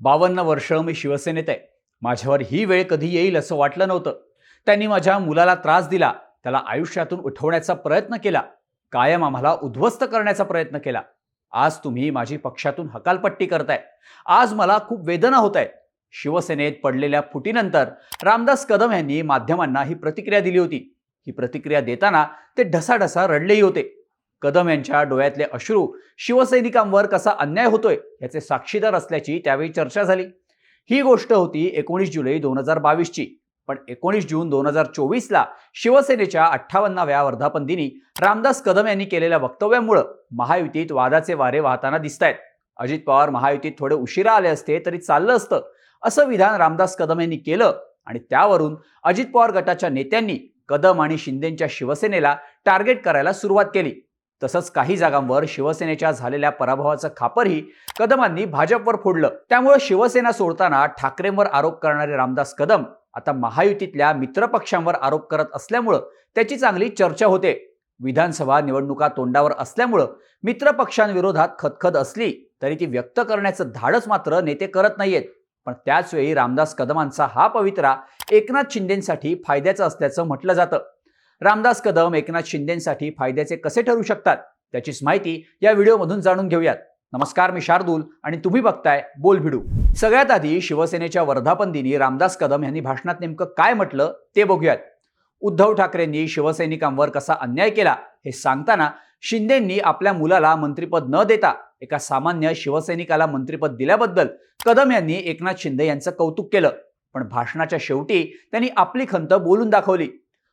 52 वर्ष मी शिवसेनेत आहे. माझ्यावर ही वेळ कधी येईल असं वाटलं नव्हतं. त्यांनी माझ्या मुलाला त्रास दिला, त्याला आयुष्यातून उठवण्याचा प्रयत्न केला, कायम आम्हाला उद्ध्वस्त करण्याचा प्रयत्न केला. आज तुम्ही माझी पक्षातून हकालपट्टी करताय. आज मला खूप वेदना होत आहेत. शिवसेनेत पडलेल्या फुटीनंतर रामदास कदम यांनी माध्यमांना ही प्रतिक्रिया दिली होती. ही प्रतिक्रिया देताना ते ढसाढसा रडलेही होते. कदम यांच्या डोळ्यातले अश्रू शिवसैनिकांवर कसा अन्याय होतोय याचे साक्षीदार असल्याची त्यावेळी चर्चा झाली. ही गोष्ट होती 19 जुलै 2022 ची. पण 19 जून 2024ला शिवसेनेच्या 58व्या वर्धापन दिनी रामदास कदम यांनी केलेल्या वक्तव्यामुळे महायुतीत वादाचे वारे वाहताना दिसत आहेत. अजित पवार महायुतीत थोडे उशिरा आले असते तरी चाललं असतं असं विधान रामदास कदम यांनी केलं आणि त्यावरून अजित पवार गटाच्या नेत्यांनी कदम आणि शिंदेच्या शिवसेनेला टार्गेट करायला सुरुवात केली. तसंच काही जागांवर शिवसेनेच्या झालेल्या पराभवाचं खापरही कदमांनी भाजपवर फोडलं. त्यामुळे शिवसेना सोडताना ठाकरेंवर आरोप करणारे रामदास कदम आता महायुतीतल्या मित्रपक्षांवर आरोप करत असल्यामुळे त्याची चांगली चर्चा होते. विधानसभा निवडणुका तोंडावर असल्यामुळे मित्रपक्षांविरोधात खदखद असली तरी ती व्यक्त करण्याचं धाडस मात्र नेते करत नाहीयेत. पण त्याच वेळी रामदास कदमांचा हा पवित्रा एकनाथ शिंदेसाठी फायद्याचा असल्याचं म्हटलं जातं. रामदास कदम एकनाथ शिंदेसाठी फायद्याचे कसे ठरू शकतात त्याचीच माहिती या व्हिडिओमधून जाणून घेऊयात. नमस्कार, मी शार्दूल आणि तुम्ही बघताय बोलभिडू. सगळ्यात आधी शिवसेनेच्या वर्धापन दिनी रामदास कदम यांनी भाषणात नेमकं काय म्हटलं ते बघूयात. उद्धव ठाकरेंनी शिवसैनिकांवर कसा अन्याय केला हे सांगताना शिंदेंनी आपल्या मुलाला मंत्रिपद न देता एका सामान्य शिवसैनिकाला मंत्रिपद दिल्याबद्दल कदम यांनी एकनाथ शिंदे यांचं कौतुक केलं. पण भाषणाच्या शेवटी त्यांनी आपली खंत बोलून दाखवली.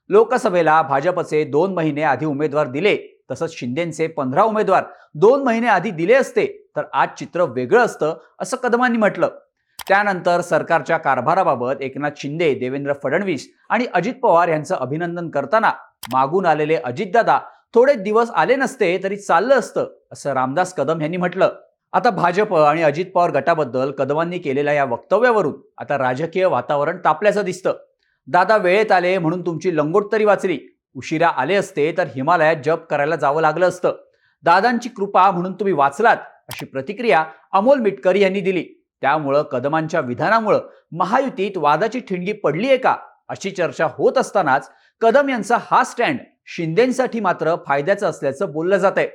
लोकसभेला भाजपचे 2 महिने आधी उमेदवार दिले, तसंच शिंदेचे 15 उमेदवार 2 महिने आधी दिले असते तर आज चित्र वेगळं असतं असं कदमांनी म्हटलं. त्यानंतर सरकारच्या कारभाराबाबत एकनाथ शिंदे, देवेंद्र फडणवीस आणि अजित पवार यांचं अभिनंदन करताना मागून आलेले अजितदादा थोडे दिवस आले नसते तरी चाललं असतं असं रामदास कदम यांनी म्हटलं. आता भाजप आणि अजित पवार गटाबद्दल कदमांनी केलेल्या या वक्तव्यावरून आता राजकीय वातावरण तापल्याचं दिसतं. दादा वेळेत आले म्हणून तुमची लंगोट तरी वाचली. उशिरा आले असते तर हिमालयात जप करायला जावं लागलं असतं. दादांची कृपा म्हणून तुम्ही वाचलात अशी प्रतिक्रिया अमोल मिटकर यांनी दिली. त्यामुळं कदमांच्या विधानामुळं महायुतीत वादाची ठिणगी पडली आहे का अशी चर्चा होत असतानाच कदम यांचा हा स्टँड शिंदेसाठी मात्र फायद्याचं असल्याचं बोललं जात आहे.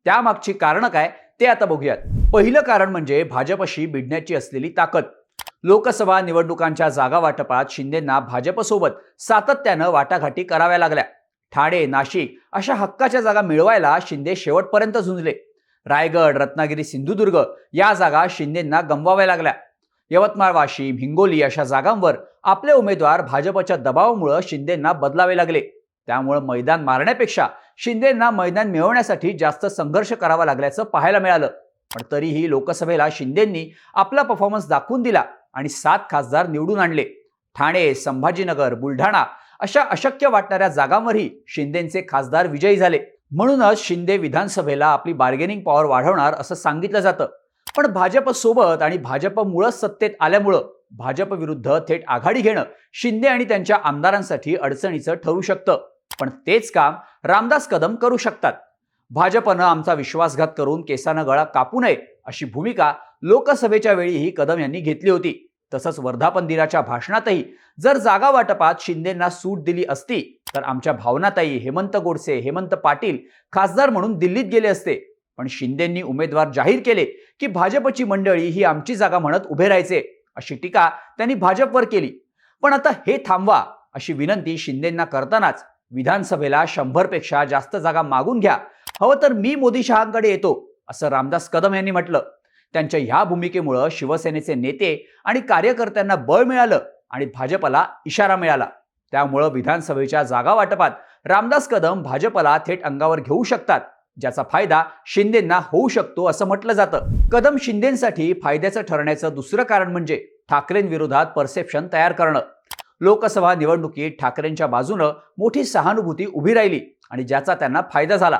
त्यामागची कारणं काय ते आता बघूयात. पहिलं कारण म्हणजे भाजपशी भिडण्याची असलेली ताकद. लोकसभा निवडणुकांच्या जागा वाटपात शिंदेंना भाजपसोबत सातत्यानं वाटाघाटी कराव्या लागल्या. ठाणे, नाशिक अशा हक्काच्या जागा मिळवायला शिंदे शेवटपर्यंत झुंजले. रायगड, रत्नागिरी, सिंधुदुर्ग या जागा शिंदेंना गमवाव्या लागल्या. यवतमाळ, वाशिम, हिंगोली अशा जागांवर आपले उमेदवार भाजपच्या दबावामुळे शिंदेंना बदलावे लागले. त्यामुळे मैदान मारण्यापेक्षा शिंदेंना मैदान मिळवण्यासाठी जास्त संघर्ष करावा लागल्याचं पाहायला मिळालं. पण तरीही लोकसभेला शिंदेंनी आपला परफॉर्मन्स दाखवून दिला आणि 7 खासदार निवडून आणले. ठाणे, संभाजीनगर, बुलढाणा अशा अशक्य वाटणाऱ्या जागांवरही शिंदेंचे खासदार विजयी झाले. म्हणूनच शिंदे विधानसभेला आपली बार्गेनिंग पॉवर वाढवणार असं सांगितलं जातं. पण भाजपसोबत आणि भाजपमुळेच सत्तेत आल्यामुळं भाजप विरुद्ध थेट आघाडी घेणं शिंदे आणि त्यांच्या आमदारांसाठी अडचणीचं ठरू शकतं. पण तेच काम रामदास कदम करू शकतात. भाजपनं आमचा विश्वासघात करून केसानं गळा कापू नये अशी भूमिका लोकसभेच्या वेळीही कदम यांनी घेतली होती. तसंच वर्धापन दिनाच्या भाषणातही जर जागा वाटपात शिंदेंना सूट दिली असती तर आमच्या भावनाताई, हेमंत गोडसे, हेमंत पाटील खासदार म्हणून दिल्लीत गेले असते. पण शिंदेंनी उमेदवार जाहीर केले की भाजपची मंडळी ही आमची जागा म्हणत उभे राहायचे अशी टीका त्यांनी भाजपवर केली. पण आता हे थांबवा अशी विनंती शिंदेंना करतानाच विधानसभेला 100 पेक्षा जास्त जागा मागून घ्या, हवं तर मी मोदी शहांकडे येतो असं रामदास कदम यांनी म्हटलं. त्यांच्या ह्या भूमिकेमुळे शिवसेनेचे नेते आणि कार्यकर्त्यांना बळ मिळालं आणि भाजपला इशारा मिळाला. त्यामुळे विधानसभेच्या जागा वाटपात रामदास कदम भाजपला थेट अंगावर घेऊ शकतात, ज्याचा फायदा शिंदेंना होऊ शकतो असं म्हटलं जातं. कदम शिंदेसाठी फायद्याचं ठरण्याचं दुसरं कारण म्हणजे ठाकरेंविरोधात परसेप्शन तयार करणं. लोकसभा निवडणुकीत ठाकरेंच्या बाजूनं मोठी सहानुभूती उभी राहिली आणि ज्याचा त्यांना फायदा झाला.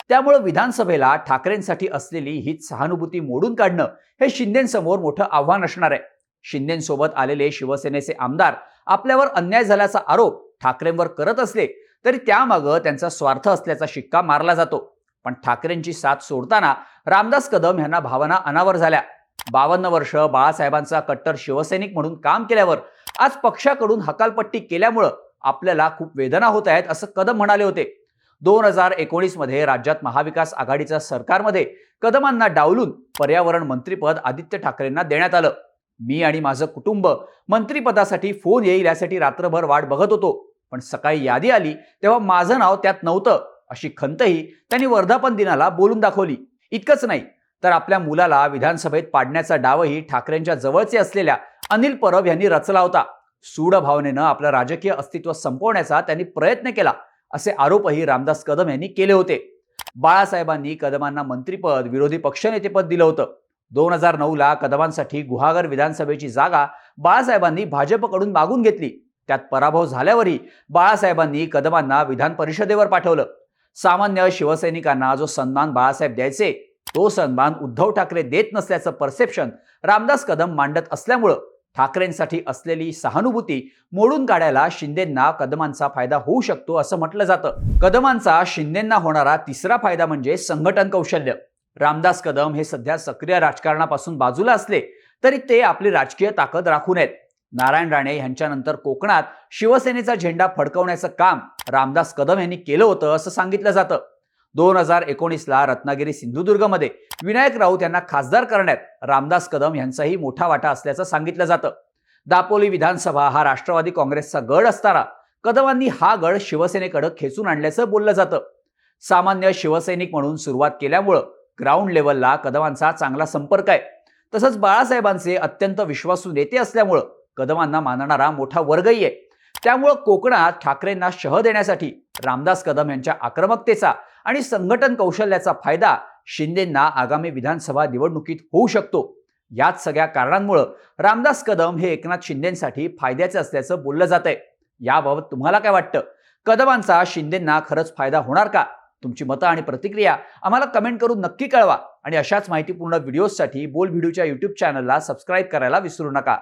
त्यामुळे विधानसभेला ठाकरेंसाठी असलेली ही सहानुभूती मोडून काढणं हे शिंदेंसमोर मोठं आव्हान असणार आहे. शिंदेंसोबत आलेले शिवसेनेचे आमदार आपल्यावर अन्याय झाल्याचा आरोप ठाकरेंवर करत असले तरी त्यामागे त्यांचा स्वार्थ असल्याचा शिक्का मारला जातो. पण ठाकरेंची साथ सोडताना रामदास कदम यांना भावना अनावर झाल्या. 52 वर्ष बाळासाहेबांचा कट्टर शिवसैनिक म्हणून काम केल्यावर आज पक्षाकडून हकालपट्टी केल्यामुळं आपल्याला खूप वेदना होत आहेत असं कदम म्हणाले होते. 2019 मध्ये राज्यात महाविकास आघाडीच्या सरकारमध्ये कदमांना डावलून पर्यावरण मंत्रीपद आदित्य ठाकरेंना देण्यात आलं. मी आणि माझं कुटुंब मंत्रीपदासाठी फोन येईल यासाठी रात्रभर वाट बघत होतो, पण सकाळी यादी आली तेव्हा माझं नाव त्यात नव्हतं अशी खंतही त्यांनी वर्धापन दिनाला बोलून दाखवली. इतकंच नाही तर आपल्या मुलाला विधानसभेत पाडण्याचा डावही ठाकरेंच्या जवळचे असलेल्या अनिल परब यांनी रचला होता. सूड भावनेनं आपलं राजकीय अस्तित्व संपवण्याचा त्यांनी प्रयत्न केला असे आरोपही रामदास कदम यांनी केले होते. बाळासाहेबांनी कदमांना मंत्रीपद, विरोधी पक्षनेतेपद दिलं होतं. 2009 ला कदमांसाठी गुहागर विधानसभेची जागा बाळासाहेबांनी भाजपकडून मागून घेतली. त्यात पराभव झाल्यावरही बाळासाहेबांनी कदमांना विधान परिषदेवर पाठवलं. सामान्य शिवसैनिकांना जो सन्मान बाळासाहेब द्यायचे तो सन्मान उद्धव ठाकरे देत नसल्याचं परसेप्शन रामदास कदम मांडत असल्यामुळं ठाकरेंसाठी असलेली सहानुभूती मोडून काढायला शिंदेंना कदमांचा फायदा होऊ शकतो असं म्हटलं जातं. कदमांचा शिंदेंना होणारा तिसरा फायदा म्हणजे संघटन कौशल्य. रामदास कदम हे सध्या सक्रिय राजकारणापासून बाजूला असले तरी ते आपली राजकीय ताकद राखून आहेत. नारायण राणे यांच्यानंतर कोकणात शिवसेनेचा झेंडा फडकवण्याचं काम रामदास कदम यांनी केलं होतं असं सांगितलं जातं. 2019 ला रत्नागिरी सिंधुदुर्गमध्ये विनायक राऊत यांना खासदार करण्यात रामदास कदम यांचाही मोठा वाटा असल्याचं सांगितलं जातं. दापोली विधानसभा हा राष्ट्रवादी काँग्रेसचा गड असताना कदमांनी हा गड शिवसेनेकडे खेचून आणल्याचं बोललं जातं. सामान्य शिवसैनिक म्हणून सुरुवात केल्यामुळं ग्राउंड लेवलला कदमांचा चांगला संपर्क आहे. तसंच बाळासाहेबांचे अत्यंत विश्वासू नेते असल्यामुळं कदमांना मानणारा मोठा वर्गही आहे. त्यामुळं कोकणात ठाकरेंना शह देण्यासाठी रामदास कदम यांच्या आक्रमकतेचा आणि संघटन कौशल्याचा फायदा शिंदेंना आगामी विधानसभा निवडणुकीत होऊ शकतो. याच सगळ्या कारणांमुळे रामदास कदम हे एकनाथ शिंदेंसाठी फायद्याचे असल्याचं बोललं जात आहे. याबाबत तुम्हाला काय वाटतं? कदमांचा शिंदेंना खरंच फायदा होणार का? तुमची मतं आणि प्रतिक्रिया आम्हाला कमेंट करून नक्की कळवा आणि अशाच माहितीपूर्ण व्हिडिओजसाठी बोल व्हिडिओच्या YouTube चॅनलला सबस्क्राईब करायला विसरू नका.